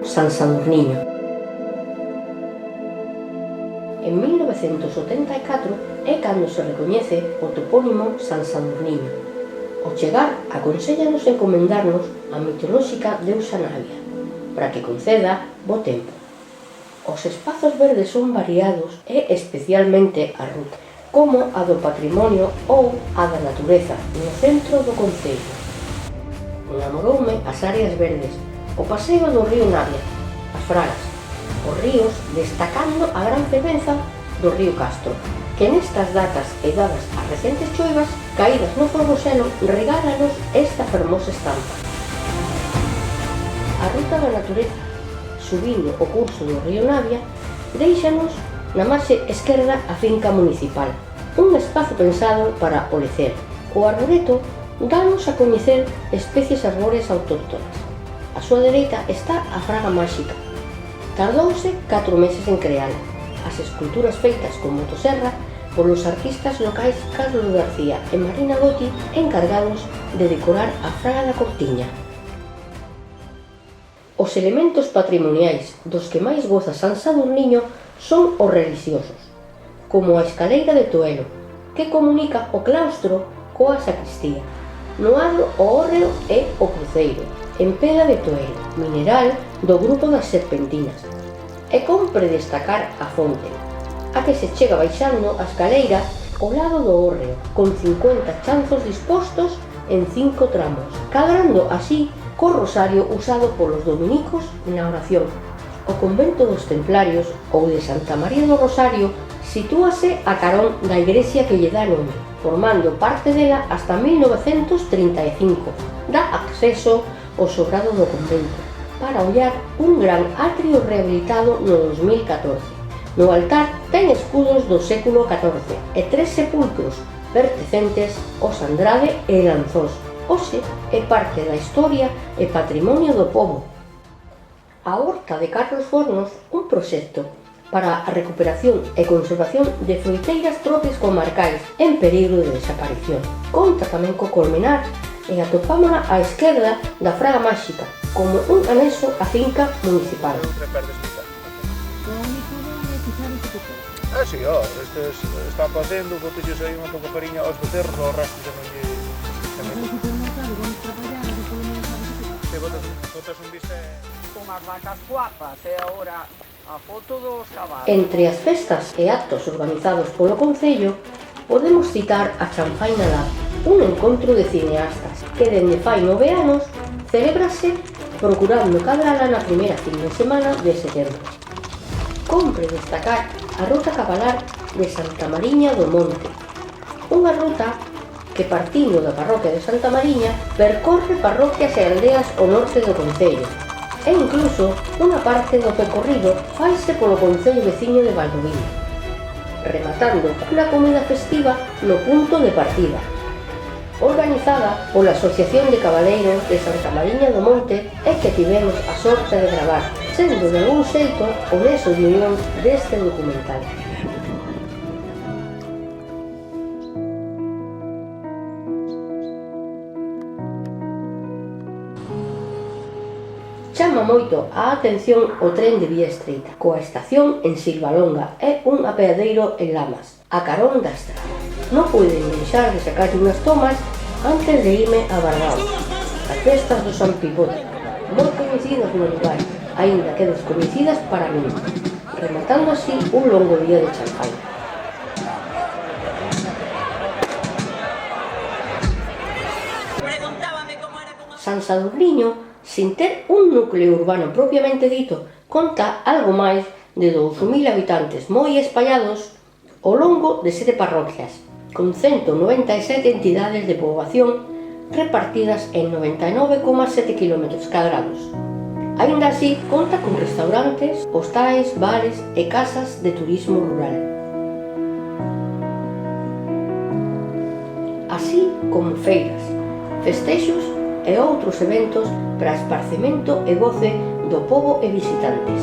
San Sadurniño. En 1984 é cando se recoñece o topónimo San Sadurniño. Ao chegar, aconséllanos encomendarnos a mitolóxica deusa Navia, para que conceda bo tempo. Os espazos verdes son variados e especialmente a ruta, como a do patrimonio ou a da natureza, no centro do concello. Enamoroume as áreas verdes, o paseo do río Navia, as fragas, os ríos destacando a gran fervenza do río Castro, que nestas datas e dadas as recentes choivas caídas no forboselo regálanos esta fermosa estampa. A ruta da natureza, subindo o curso do río Navia, déixanos na marxe esquerda a finca municipal, un espazo pensado para o lecer. O arboreto dános a coñecer especies arbóreas autóctonas. A súa dereita está a Fraga Máxica. Tardouse 4 meses en creala. As esculturas feitas con motosserra polos artistas locais Carlos García e Marina Gotti, encargados de decorar a Fraga da Cortiña. Os elementos patrimoniais dos que máis goza San Sadurniño son os religiosos, como a escaleira de Toelo, que comunica o claustro coa sacristía. No lado o hórreo e o cruceiro, en pedra de Toelo, mineral do grupo das Serpentinas. E compre destacar a fonte, a que se chega baixando a escaleira ao lado do hórreo, con 50 chanzos dispostos en 5 tramos, cadrando así co rosario usado polos dominicos na oración. O convento dos Templarios ou de Santa María do Rosario sitúase a carón da igrexa que lle dá nome, formando parte dela hasta 1935. Dá acceso ao sobrado do convento para ollar un gran atrio rehabilitado no 2014. No altar ten escudos do século XIV e 3 sepulcros pertencentes aos Andrade e Lanzós. Hoxe é parte da historia e patrimonio do pobo. A Horta de Carlos Fornos, un proxecto para a recuperación e conservación de froiteiras tropias comarcais en perigo de desaparición. Conta tamén co Colmenar e atopámola á esquerda da Fraga Máxica, como un anexo á finca municipal. Sí, está facendo, botelles aí unha pouco fariña aos becerros, ao resto xa non lle... Botas un biste... Unhas vacas guapas e agora a foto dos cabalos. Entre as festas e actos organizados polo Concello, podemos citar a Chanfaina Lab, un encontro de cineastas que dende fai 9 anos celébrase procurando cadrala na primeira fin de semana de setembro. Compre destacar a ruta cabalar de Santa Mariña do Monte, unha ruta que partindo da parroquia de Santa Mariña percorre parroquias e aldeas ao norte do concello e incluso unha parte do percorrido faise polo concello veciño de Valdoviño, rematando unha comida festiva no punto de partida, organizada pola Asociación de Cabaleiros de Santa Mariña do Monte e que tivemos a sorte de gravar, sendo de algún xeito o nexo de unión deste documental. Chama moito a atención o tren de vía estreita, coa estación en Silvalonga e un apeadeiro en Lamas, a carón da estrada. Non puiden deixar de sacar unhas tomas antes de irme a Bardao, as festas do San Pipote, moi coñecidas no lugar, aínda que descoñecidas para mí, rematando así un longo día de Chanfaina. San Sadurniño, sin ter un núcleo urbano propiamente dito, conta algo máis de 12.000 habitantes moi espallados ao longo de 7 parroquias, con 197 entidades de poboación repartidas en 99,7 km cadrados. Aínda así, conta con restaurantes, hostais, bares e casas de turismo rural. Así como feiras, festexos e outros eventos para esparcemento e goce do pobo e visitantes.